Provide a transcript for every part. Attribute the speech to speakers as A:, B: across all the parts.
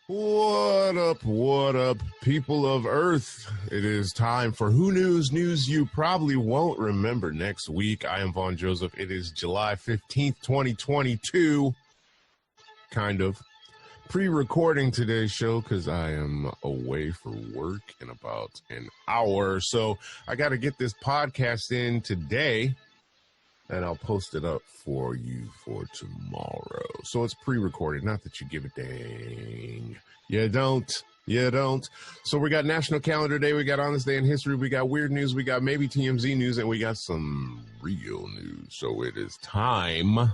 A: What up, people of Earth? It is time for Who News you probably won't remember next week. I am Vaughn Joseph. It is July 15th, 2022. Kind of pre-recording today's show because I am away for work in about an hour. So I got to get this podcast in today, and I'll post it up for you for tomorrow. So it's pre-recorded. Not that you give a dang. You don't. So we got National Calendar Day. We got On This Day in History. We got weird news. We got maybe TMZ news. And we got some real news. So it is time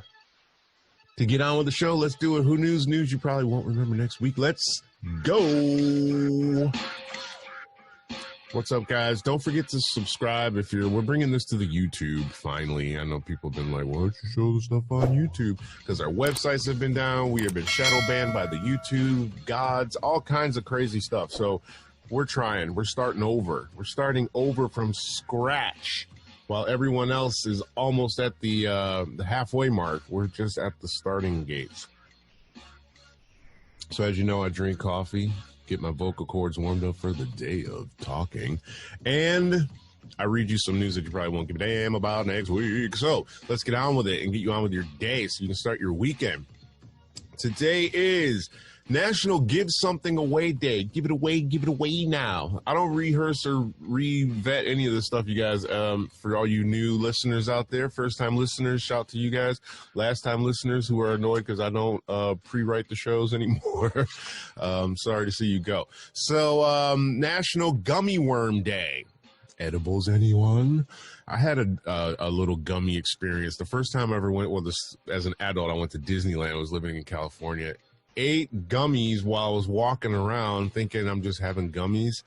A: to get on with the show. Let's do it. Who news you probably won't remember next week. Let's go. What's up, guys? Don't forget to subscribe we're bringing this to the YouTube finally. I know people have been like, why don't you show the stuff on YouTube? Because our websites have been down. We have been shadow banned by the YouTube gods, all kinds of crazy stuff. So we're trying. We're starting over. We're starting over from scratch while everyone else is almost at the halfway mark. We're just at the starting gates. So as you know, I drink coffee, get my vocal cords warmed up for the day of talking, and I read you some news that you probably won't give a damn about next week. So let's get on with it and get you on with your day so you can start your weekend. Today is National Give Something Away Day. Give it away now. I don't rehearse or re-vet any of this stuff, you guys. For all you new listeners out there, first-time listeners, shout to you guys. Last-time listeners who are annoyed because I don't pre-write the shows anymore. Sorry to see you go. So, National Gummy Worm Day. Edibles, anyone? I had a little gummy experience. The first time I ever went, as an adult, I went to Disneyland. I was living in California. Ate gummies while I was walking around thinking I'm just having gummies,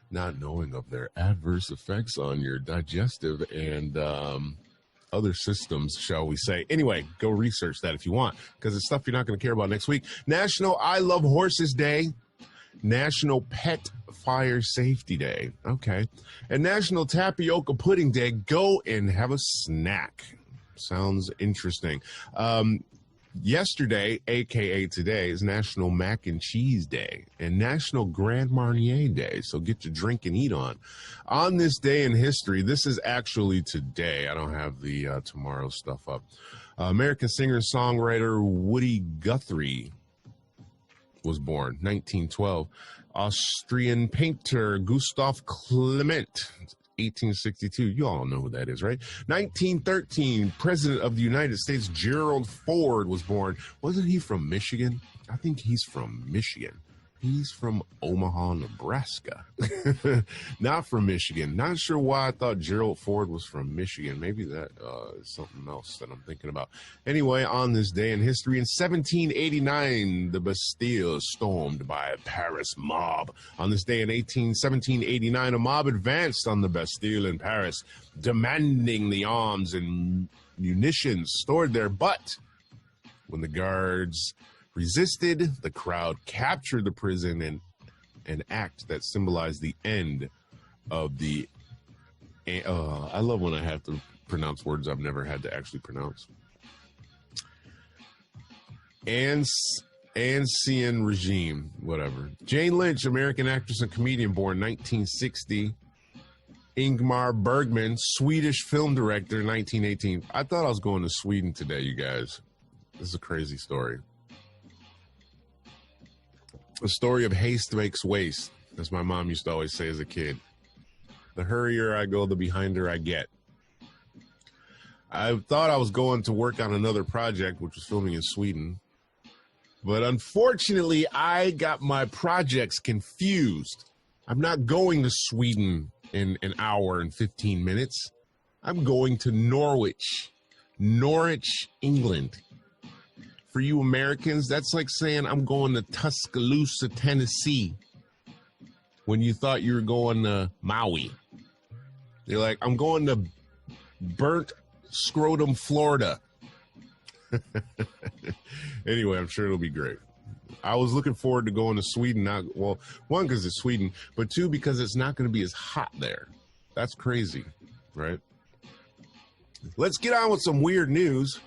A: not knowing of their adverse effects on your digestive and other systems, shall we say. Anyway, go research that if you want, because it's stuff you're not going to care about next week. National I Love Horses Day. National Pet Fire Safety Day. Okay. And National Tapioca Pudding Day. Go and have a snack. Sounds interesting. Yesterday, aka today, is National Mac and Cheese Day and National Grand Marnier Day. So get your drink and eat on. On this day in history, this is actually today. I don't have the tomorrow stuff up. American singer-songwriter Woody Guthrie was born, 1912. Austrian painter Gustav Klimt, 1862. You all know who that is, right? 1913, President of the United States Gerald Ford was born. Wasn't he from Michigan? I think he's from Michigan. He's from Omaha, Nebraska. Not from Michigan. Not sure why I thought Gerald Ford was from Michigan. Maybe that is something else that I'm thinking about. Anyway, on this day in history, in 1789, the Bastille stormed by a Paris mob. On this day in 1789, a mob advanced on the Bastille in Paris, demanding the arms and munitions stored there. But when the guards resisted, the crowd captured the prison in an act that symbolized the end of the I love when I have to pronounce words I've never had to actually pronounce. Ancien regime, whatever. Jane Lynch, American actress and comedian, born 1960. Ingmar Bergman, Swedish film director, 1918. I thought I was going to Sweden today, you guys. This is a crazy story. The story of haste makes waste, as my mom used to always say as a kid. The hurrier I go, the behinder I get. I thought I was going to work on another project, which was filming in Sweden. But unfortunately, I got my projects confused. I'm not going to Sweden in an hour and 15 minutes. I'm going to Norwich, England. For you Americans, that's like saying I'm going to Tuscaloosa, Tennessee, when you thought you were going to Maui. You're like, I'm going to Burnt Scrotum, Florida. Anyway, I'm sure it'll be great. I was looking forward to going to Sweden. One, because it's Sweden, but two, because it's not going to be as hot there. That's crazy, right? Let's get on with some weird news.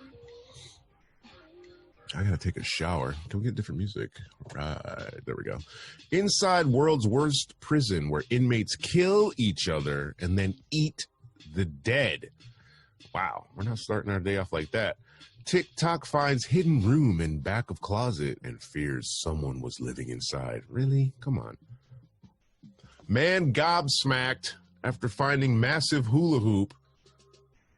A: I gotta take a shower. Can we get different music? Right, there we go. Inside world's worst prison where inmates kill each other and then eat the dead. Wow, we're not starting our day off like that. TikTok finds hidden room in back of closet and fears someone was living inside. Really? Come on. Man gobsmacked after finding massive hula hoop,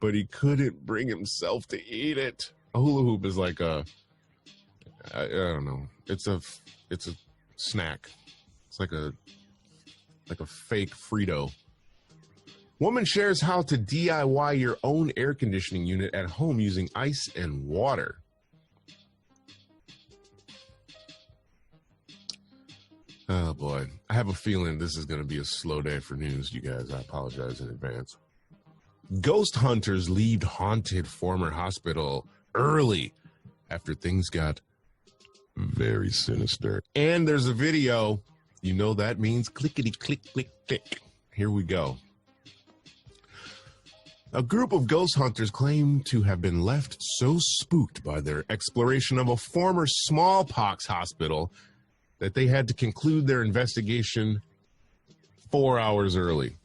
A: but he couldn't bring himself to eat it. A hula hoop is like a, I don't know. It's a snack. It's like a fake Frito. Woman shares how to DIY your own air conditioning unit at home using ice and water. Oh boy, I have a feeling this is going to be a slow day for news, you guys. I apologize in advance. Ghost hunters leave haunted former hospital early after things got very sinister. And there's a video. You know that means clickety click click click. Here we go. A group of ghost hunters claim to have been left so spooked by their exploration of a former smallpox hospital that they had to conclude their investigation 4 hours early.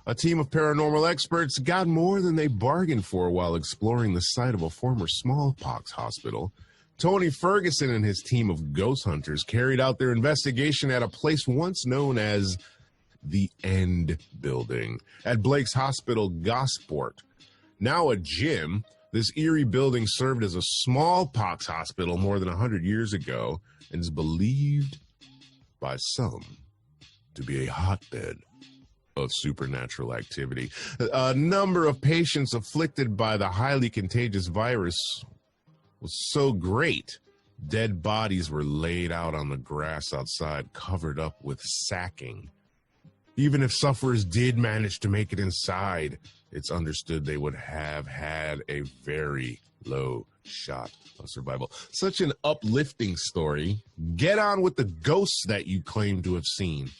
A: A team of paranormal experts got more than they bargained for while exploring the site of a former smallpox hospital. Tony Ferguson and his team of ghost hunters carried out their investigation at a place once known as the End Building at Blake's Hospital, Gosport. Now a gym, this eerie building served as a smallpox hospital more than 100 years ago and is believed by some to be a hotbed of supernatural activity. A number of patients afflicted by the highly contagious virus was so great, dead bodies were laid out on the grass outside, covered up with sacking. Even if sufferers did manage to make it inside, it's understood they would have had a very low shot of survival. Such an uplifting story. Get on with the ghosts that you claim to have seen.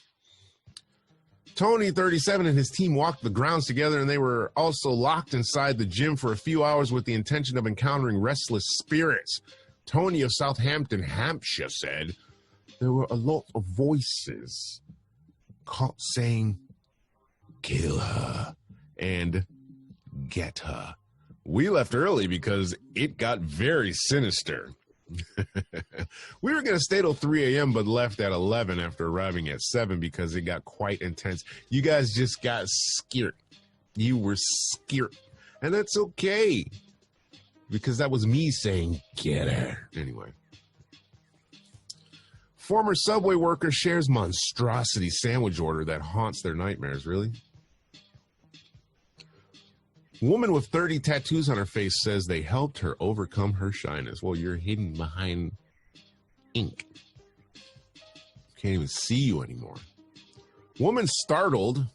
A: Tony, 37, and his team walked the grounds together, and they were also locked inside the gym for a few hours with the intention of encountering restless spirits. Tony of Southampton, Hampshire, said there were a lot of voices saying, "Kill her," and "Get her." We left early because it got very sinister. We were going to stay till 3 a.m. but left at 11 after arriving at 7 because it got quite intense. You guys just got scared. You were scared. And that's okay, because that was me saying, "Get her." Anyway. Former Subway worker shares monstrosity sandwich order that haunts their nightmares. Really? Woman with 30 tattoos on her face says they helped her overcome her shyness. Well, you're hidden behind ink. Can't even see you anymore. Woman startled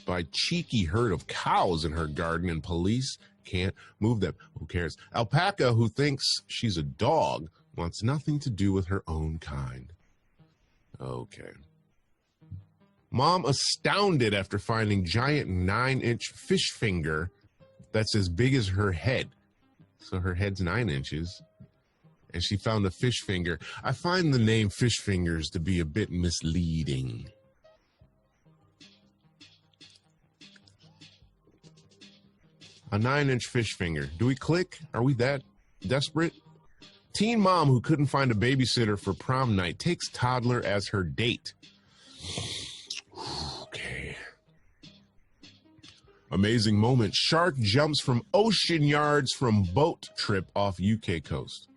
A: by cheeky herd of cows in her garden and police can't move them. Who cares? Alpaca, who thinks she's a dog, wants nothing to do with her own kind. Okay. Mom astounded after finding giant 9-inch fish finger that's as big as her head. So her head's 9 inches. And she found a fish finger. I find the name fish fingers to be a bit misleading. A 9-inch fish finger. Do we click? Are we that desperate? Teen mom who couldn't find a babysitter for prom night takes toddler as her date. Okay. Amazing moment. Shark jumps from ocean yards from boat trip off UK coast.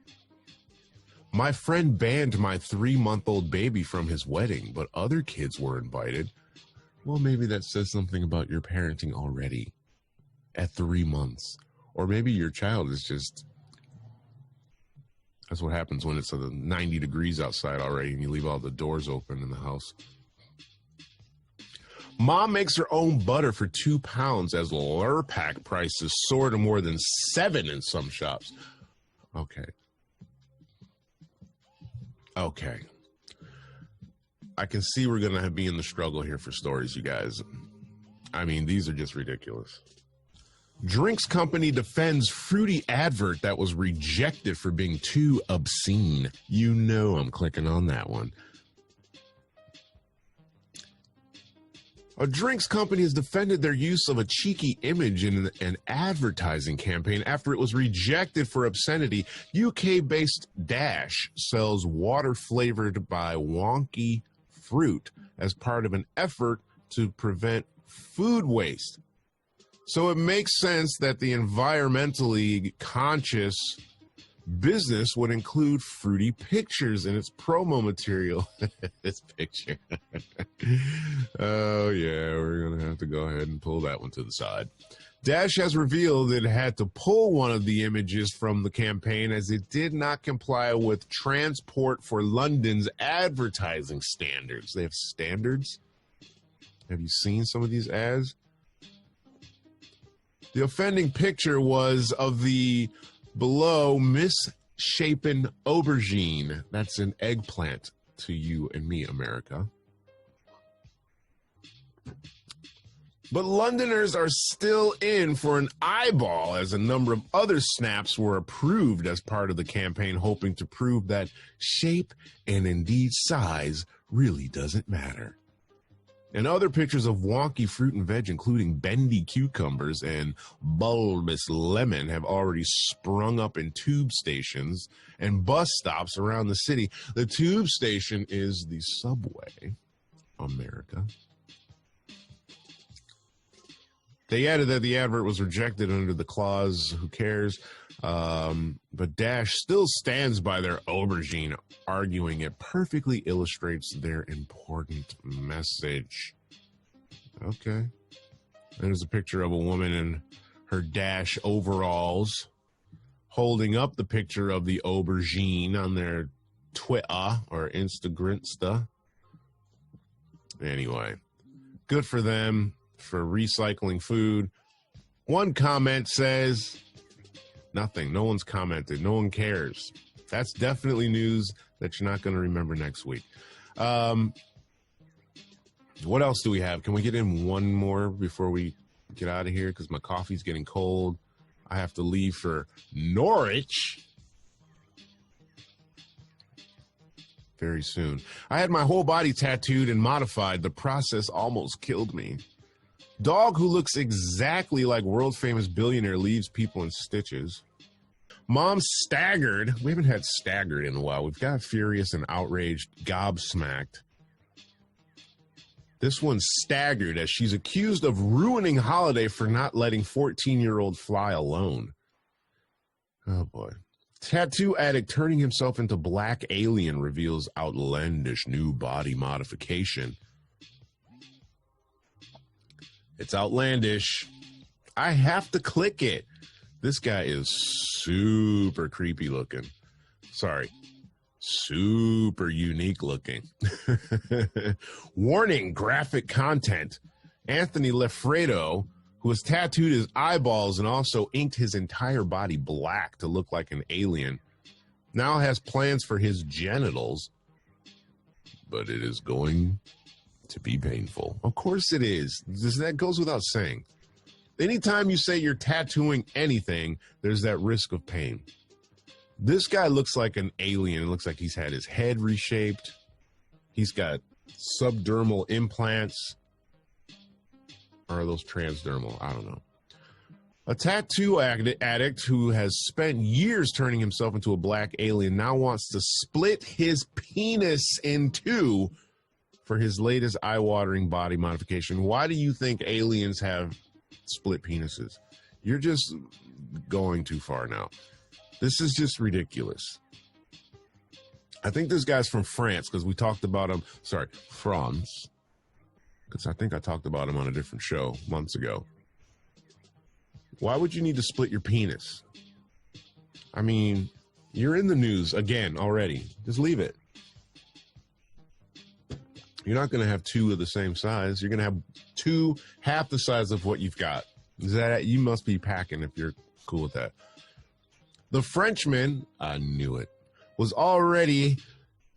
A: My friend banned my 3-month-old baby from his wedding, but other kids were invited. Well, maybe that says something about your parenting already at 3 months. Or maybe your child is just... That's what happens when it's 90 degrees outside already and you leave all the doors open in the house. Mom makes her own butter for £2 as Lurpak prices soar to more than $7 in some shops. Okay. I can see we're going to be in the struggle here for stories, you guys. I mean, these are just ridiculous. Drinks company defends fruity advert that was rejected for being too obscene. You know I'm clicking on that one. A drinks company has defended their use of a cheeky image in an advertising campaign after it was rejected for obscenity. UK-based Dash sells water flavored by wonky fruit as part of an effort to prevent food waste. So it makes sense that the environmentally conscious business would include fruity pictures in its promo material. This picture. Oh, yeah, we're going to have to go ahead and pull that one to the side. Dash has revealed it had to pull one of the images from the campaign as it did not comply with Transport for London's advertising standards. They have standards? Have you seen some of these ads? The offending picture was of the below misshapen aubergine. That's an eggplant to you and me, America. But Londoners are still in for an eyeball as a number of other snaps were approved as part of the campaign, hoping to prove that shape and indeed size really doesn't matter. And other pictures of wonky fruit and veg, including bendy cucumbers and bulbous lemon, have already sprung up in tube stations and bus stops around the city. The tube station is the subway, America. They added that the advert was rejected under the clause, who cares? But Dash still stands by their aubergine, arguing it perfectly illustrates their important message. Okay. There's a picture of a woman in her Dash overalls holding up the picture of the aubergine on their Twitter or Instagram. Anyway, good for them for recycling food. One comment says nothing. No one's commented. No one cares. That's definitely news that you're not going to remember next week. What else do we have? Can we get in one more before we get out of here? Because my coffee's getting cold. I have to leave for Norwich very soon. I had my whole body tattooed and modified. The process almost killed me. Dog who looks exactly like world-famous billionaire leaves people in stitches. Mom staggered. We haven't had staggered in a while. We've got furious and outraged, gobsmacked. This one's staggered as she's accused of ruining holiday for not letting 14-year-old fly alone. Oh, boy. Tattoo addict turning himself into black alien reveals outlandish new body modification. It's outlandish. I have to click it. This guy is super creepy looking. Sorry. Super unique looking. Warning, graphic content. Anthony Lefredo, who has tattooed his eyeballs and also inked his entire body black to look like an alien, now has plans for his genitals, but it is going to be painful. Of course it is. That goes without saying. Anytime you say you're tattooing anything, there's that risk of pain. This guy looks like an alien. It looks like he's had his head reshaped. He's got subdermal implants. Or are those transdermal? I don't know. A tattoo addict who has spent years turning himself into a black alien now wants to split his penis in two for his latest eye-watering body modification. Why do you think aliens have split penises? You're just going too far now. This is just ridiculous. I think this guy's from France because we talked about him. Sorry, France. Because I think I talked about him on a different show months ago. Why would you need to split your penis? I mean, you're in the news again already. Just leave it. You're not going to have two of the same size. You're going to have two half the size of what you've got. You must be packing if you're cool with that. The Frenchman, I knew it, was already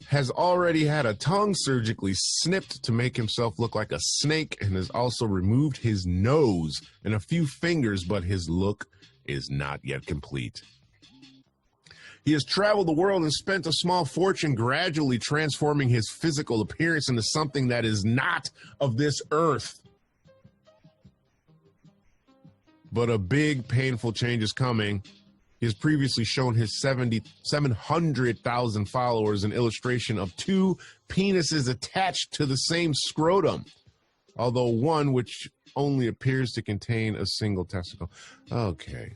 A: has already had a tongue surgically snipped to make himself look like a snake, and has also removed his nose and a few fingers, but his look is not yet complete. He has traveled the world and spent a small fortune gradually transforming his physical appearance into something that is not of this earth. But a big, painful change is coming. He has previously shown his 700,000 followers an illustration of two penises attached to the same scrotum, although one which only appears to contain a single testicle. Okay.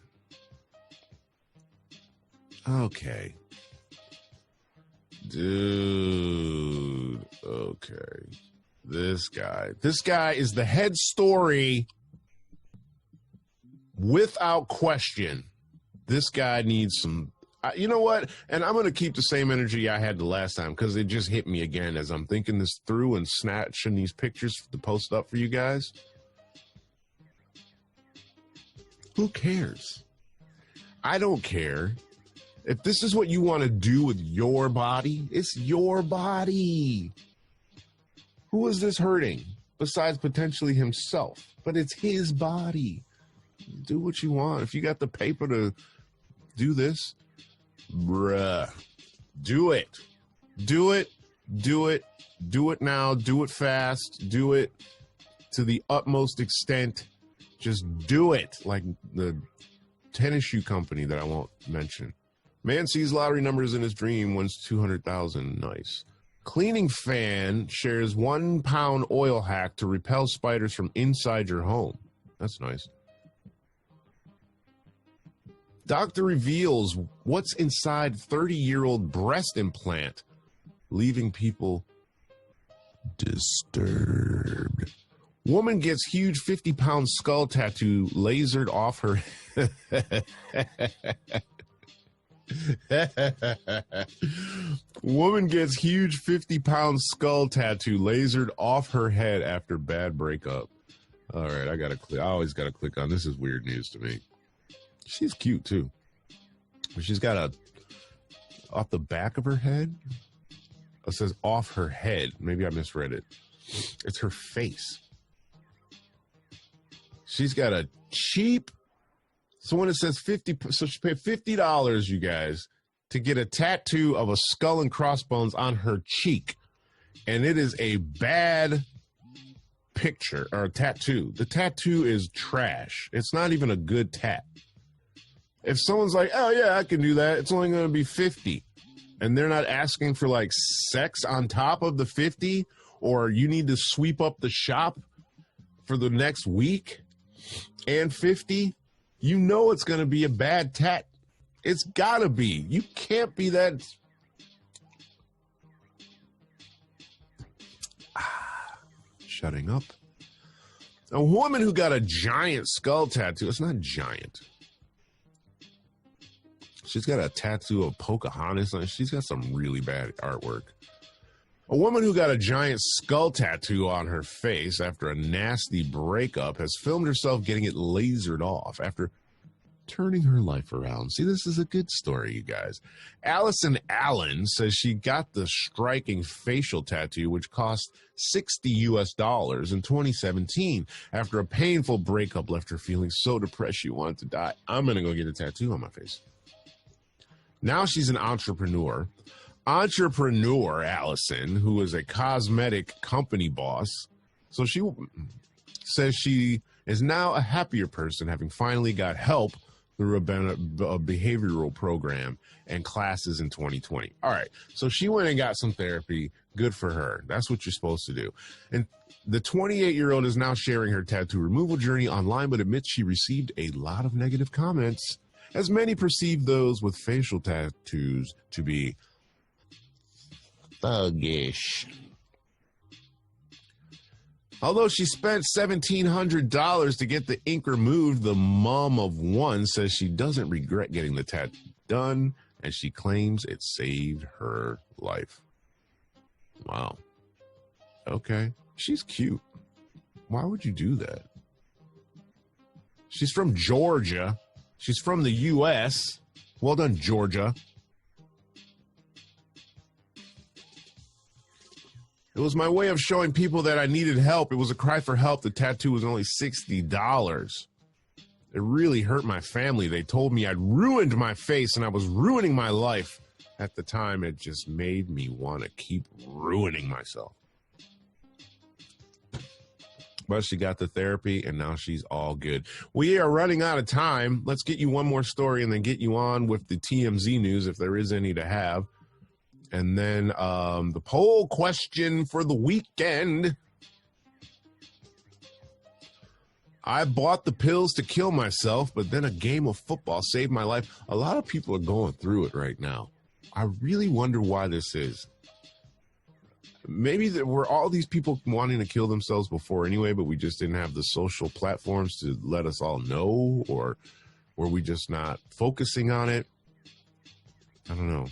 A: Dude. Okay. This guy is the head story without question. This guy needs some, you know what? And I'm going to keep the same energy I had the last time because it just hit me again as I'm thinking this through and snatching these pictures to post up for you guys. Who cares? I don't care. If this is what you want to do with your body, it's your body. Who is this hurting besides potentially himself? But it's his body. Do what you want. If you got the paper to do this, bruh, do it. Do it. Do it. Do it now. Do it fast. Do it to the utmost extent. Just do it. Like the tennis shoe company that I won't mention. Man sees lottery numbers in his dream, wins 200,000. Nice. Cleaning fan shares 1 pound oil hack to repel spiders from inside your home. That's nice. Doctor reveals what's inside 30-year-old breast implant, leaving people disturbed. Woman gets huge 50-pound skull tattoo lasered off her Woman gets huge 50-pound skull tattoo lasered off her head after bad breakup. All right, I always gotta click on this. Is weird news to me. She's cute too. She's got off the back of her head. It says off her head. Maybe I misread it. It's her face. She's got a cheap. So when it says 50, so she paid $50, you guys, to get a tattoo of a skull and crossbones on her cheek, and it is a bad picture or a tattoo. The tattoo is trash. It's not even a good tat. If someone's like, oh yeah, I can do that, it's only going to be 50, and they're not asking for like sex on top of the 50, or you need to sweep up the shop for the next week and 50, you know it's going to be a bad tat. It's got to be. You can't be that. Shutting up. A woman who got a giant skull tattoo. It's not giant. She's got a tattoo of Pocahontas on it. She's got some really bad artwork. A woman who got a giant skull tattoo on her face after a nasty breakup has filmed herself getting it lasered off after turning her life around. See, this is a good story, you guys. Allison Allen says she got the striking facial tattoo, which cost $60 in 2017 after a painful breakup left her feeling so depressed she wanted to die. I'm going to go get a tattoo on my face. Now she's an entrepreneur. Allison, who is a cosmetic company boss. So she says she is now a happier person, having finally got help through a behavioral program and classes in 2020. All right. So she went and got some therapy. Good for her. That's what you're supposed to do. And the 28-year-old is now sharing her tattoo removal journey online, but admits she received a lot of negative comments, as many perceive those with facial tattoos to be thuggish. Although she spent $1,700 to get the ink removed, the mom of one says she doesn't regret getting the tat done, and she claims it saved her life. Wow. Okay. She's cute. Why would you do that? She's from Georgia. She's from the U.S. Well done, Georgia. It was my way of showing people that I needed help. It was a cry for help. The tattoo was only $60. It really hurt my family. They told me I'd ruined my face and I was ruining my life. At the time, it just made me want to keep ruining myself. But she got the therapy, and now she's all good. We are running out of time. Let's get you one more story and then get you on with the TMZ news, if there is any to have. And then the poll question for the weekend. I bought the pills to kill myself, but then a game of football saved my life. A lot of people are going through it right now. I really wonder why this is. Maybe there were all these people wanting to kill themselves before anyway, but we just didn't have the social platforms to let us all know, or were we just not focusing on it? I don't know.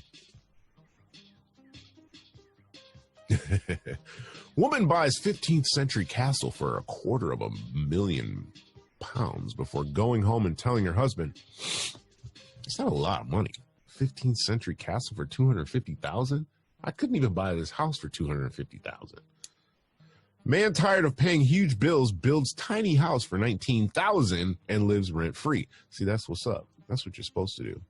A: Woman buys 15th century castle for £250,000 before going home and telling her husband, it's not a lot of money. 15th century castle for $250,000? I couldn't even buy this house for $250,000. Man tired of paying huge bills builds tiny house for $19,000 and lives rent free. See, that's what's up. That's what you're supposed to do.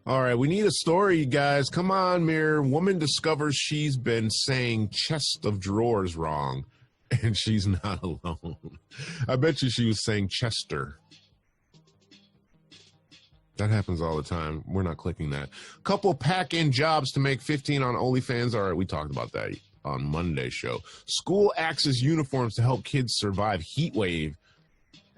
A: All right, we need a story, you guys. Come on, Mirror. Woman discovers she's been saying chest of drawers wrong, and she's not alone. I bet you she was saying Chester. That happens all the time. We're not clicking that. Couple pack in jobs to make 15 on OnlyFans. All right, we talked about that on Monday's show. School axes uniforms to help kids survive heat wave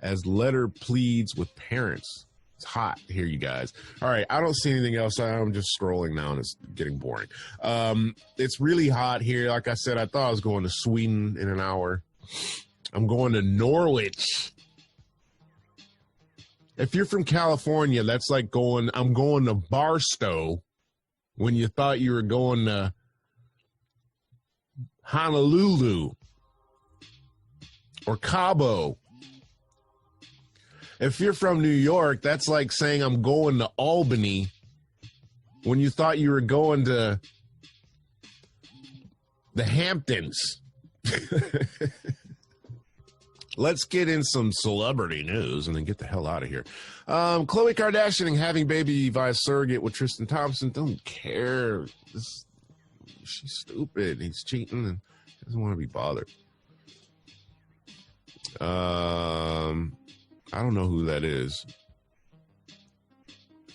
A: as letter pleads with parents. It's hot here, you guys. All right, I don't see anything else. I'm just scrolling now, and it's getting boring. It's really hot here. Like I said, I thought I was going to Sweden in an hour. I'm going to Norwich. If you're from California, that's like I'm going to Barstow when you thought you were going to Honolulu or Cabo. If you're from New York, that's like saying I'm going to Albany when you thought you were going to the Hamptons. Let's get in some celebrity news and then get the hell out of here. Khloe Kardashian having baby via surrogate with Tristan Thompson. Don't care. She's stupid. He's cheating and doesn't want to be bothered. I don't know who that is.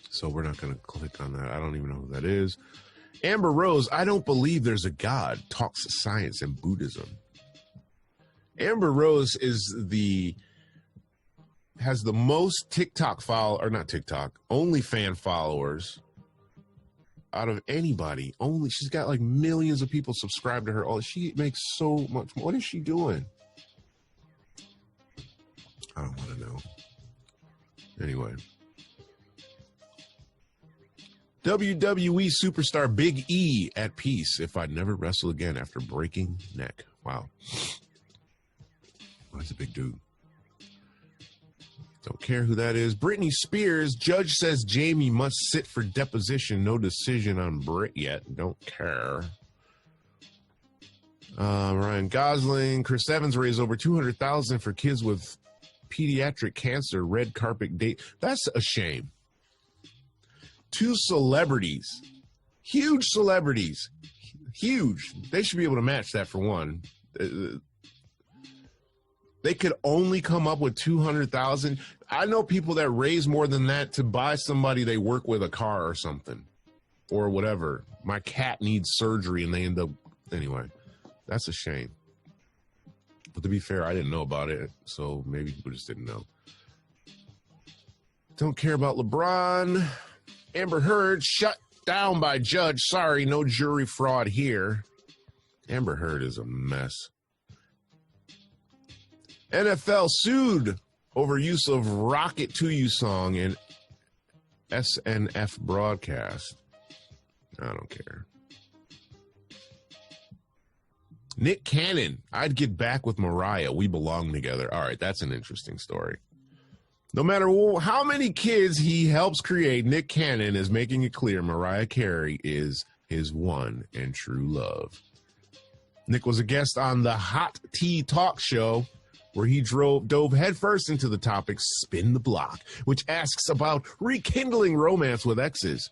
A: So we're not going to click on that. I don't even know who that is. Amber Rose, I don't believe there's a God, talks science and Buddhism. Amber Rose has the most OnlyFans followers out of anybody. She's got like millions of people subscribed to her. She makes so much. What is she doing? I don't want to know. Anyway. WWE superstar Big E at peace if I'd never wrestle again after breaking neck. Wow. That's a big dude. Don't care who that is. Britney Spears, judge says Jamie must sit for deposition. No decision on Brit yet. Don't care. Ryan Gosling, Chris Evans raised over $200,000 for kids with pediatric cancer. Red carpet date. That's a shame. Two celebrities, huge celebrities, huge. They should be able to match that for one. They could only come up with $200,000. I know people that raise more than that to buy somebody they work with a car or something, or whatever. My cat needs surgery, and they end up anyway. That's a shame. But to be fair, I didn't know about it, so maybe people just didn't know. Don't care about LeBron. Amber Heard shut down by judge. Sorry, no jury fraud here. Amber Heard is a mess. NFL sued over use of Rocket to You song in SNF broadcast. I don't care. Nick Cannon, I'd get back with Mariah. We belong together. All right, that's an interesting story. No matter how many kids he helps create, Nick Cannon is making it clear Mariah Carey is his one and true love. Nick was a guest on the Hot Tea Talk Show, where he dove headfirst into the topic Spin the Block, which asks about rekindling romance with exes.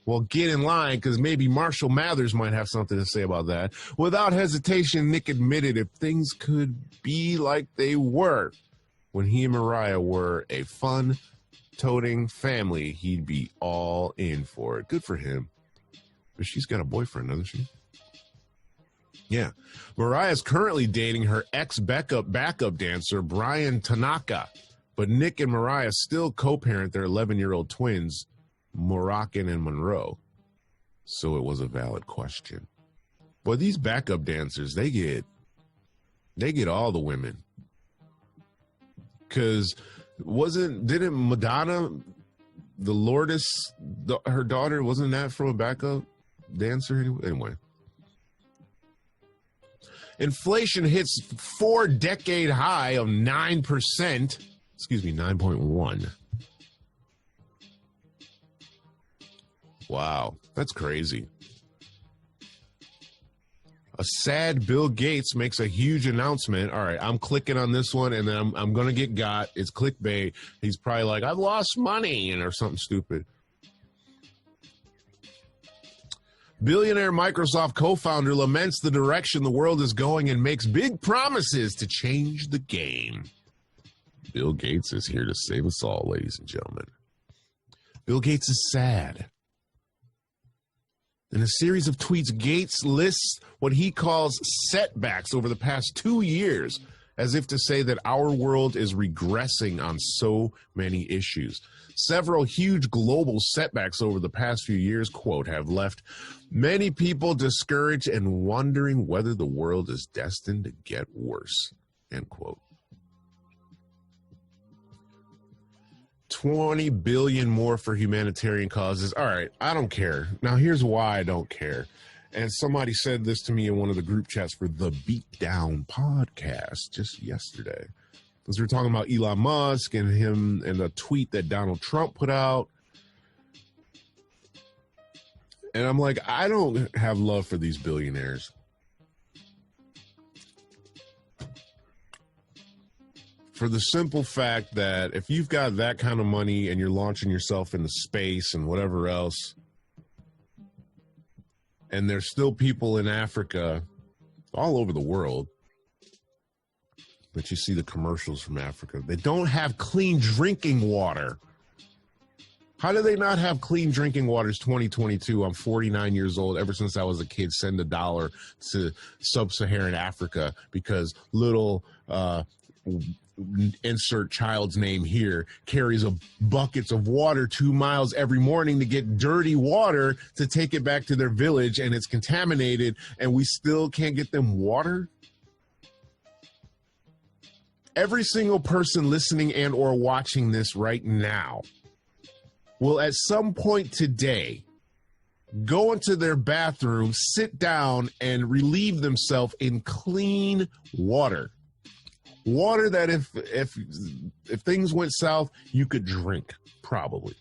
A: Well, get in line, because maybe Marshall Mathers might have something to say about that. Without hesitation, Nick admitted if things could be like they were when he and Mariah were a fun-toting family, he'd be all in for it. Good for him. But she's got a boyfriend, doesn't she? Yeah. Mariah's currently dating her ex-backup dancer, Brian Tanaka. But Nick and Mariah still co-parent their 11-year-old twins, Moroccan and Monroe. So it was a valid question. But these backup dancers, they get all the women. Because didn't Madonna, the Lourdes, her daughter, wasn't that from a backup dancer anyway? Inflation hits 4-decade high of 9%. Excuse me, 9.1. Wow, that's crazy. A sad Bill Gates makes a huge announcement. All right, I'm clicking on this one, and then I'm going to get got. It's clickbait. He's probably like, I've lost money, or something stupid. Billionaire Microsoft co-founder laments the direction the world is going and makes big promises to change the game. Bill Gates is here to save us all, ladies and gentlemen. Bill Gates is sad. In a series of tweets, Gates lists what he calls setbacks over the past 2 years, as if to say that our world is regressing on so many issues. Several huge global setbacks over the past few years, quote, have left many people discouraged and wondering whether the world is destined to get worse, end quote. 20 billion more for humanitarian causes. All right, I don't care. Now, here's why I don't care. And somebody said this to me in one of the group chats for the Beatdown podcast just yesterday. Because we were talking about Elon Musk and him and a tweet that Donald Trump put out. And I'm like, I don't have love for these billionaires. For the simple fact that if you've got that kind of money and you're launching yourself into space and whatever else, and there's still people in Africa, all over the world, but you see the commercials from Africa, they don't have clean drinking water. How do they not have clean drinking water? It's 2022. I'm 49 years old. Ever since I was a kid, send $1 to sub-Saharan Africa because little insert child's name here carries buckets of water 2 miles every morning to get dirty water to take it back to their village, and it's contaminated, and we still can't get them water. Every single person listening and or watching this right now will at some point today go into their bathroom, sit down, and relieve themselves in clean water. Water that if things went south, you could drink, probably.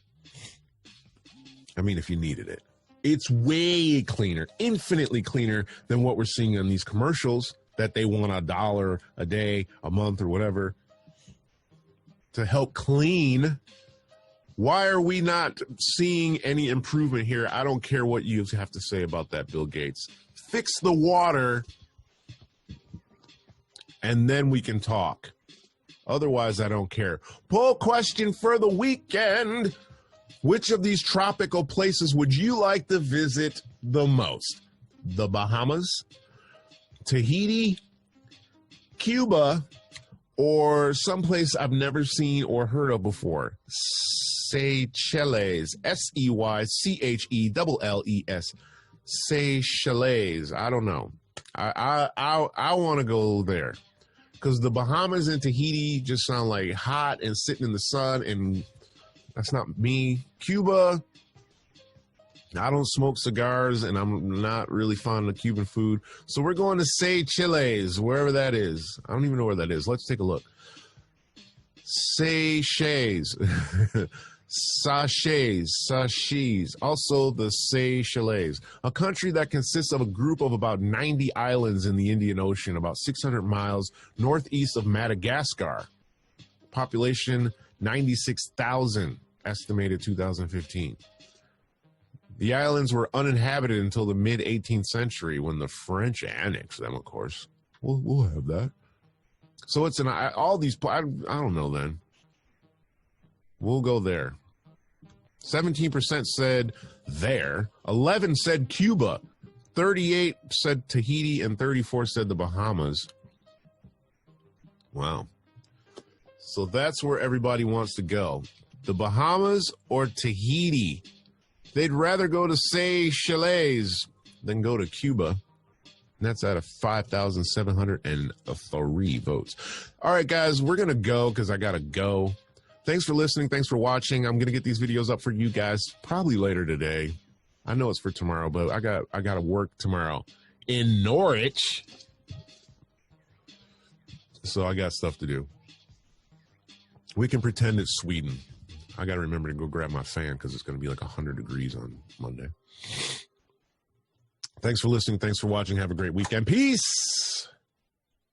A: I mean, if you needed it. It's way cleaner, infinitely cleaner than what we're seeing on these commercials that they want $1 a day, a month, or whatever to help clean. Why are we not seeing any improvement here? I don't care what you have to say about that, Bill Gates. Fix the water, and then we can talk. Otherwise, I don't care. Poll question for the weekend. Which of these tropical places would you like to visit the most? The Bahamas, Tahiti, Cuba, or someplace I've never seen or heard of before? Seychelles, Seychelles, Seychelles. I don't know. I want to go there because the Bahamas and Tahiti just sound like hot and sitting in the sun, and that's not me. Cuba, I don't smoke cigars, and I'm not really fond of Cuban food. So we're going to Seychelles, wherever that is. I don't even know where that is. Let's take a look. Seychelles. Sachets, also the Seychelles, a country that consists of a group of about 90 islands in the Indian Ocean, about 600 miles northeast of Madagascar. Population 96,000, estimated 2015. The islands were uninhabited until the mid-18th century when the French annexed them, of course. We'll have that. So it's all these, I don't know then. We'll go there. 17% said there. 11 said Cuba. 38 said Tahiti, and 34 said the Bahamas. Wow. So that's where everybody wants to go. The Bahamas or Tahiti. They'd rather go to Seychelles than go to Cuba. And that's out of 5,703 votes. All right, guys, we're going to go because I got to go. Thanks for listening. Thanks for watching. I'm going to get these videos up for you guys probably later today. I know it's for tomorrow, but I got to work tomorrow in Norwich. So I got stuff to do. We can pretend it's Sweden. I got to remember to go grab my fan because it's going to be like 100 degrees on Monday. Thanks for listening. Thanks for watching. Have a great weekend. Peace.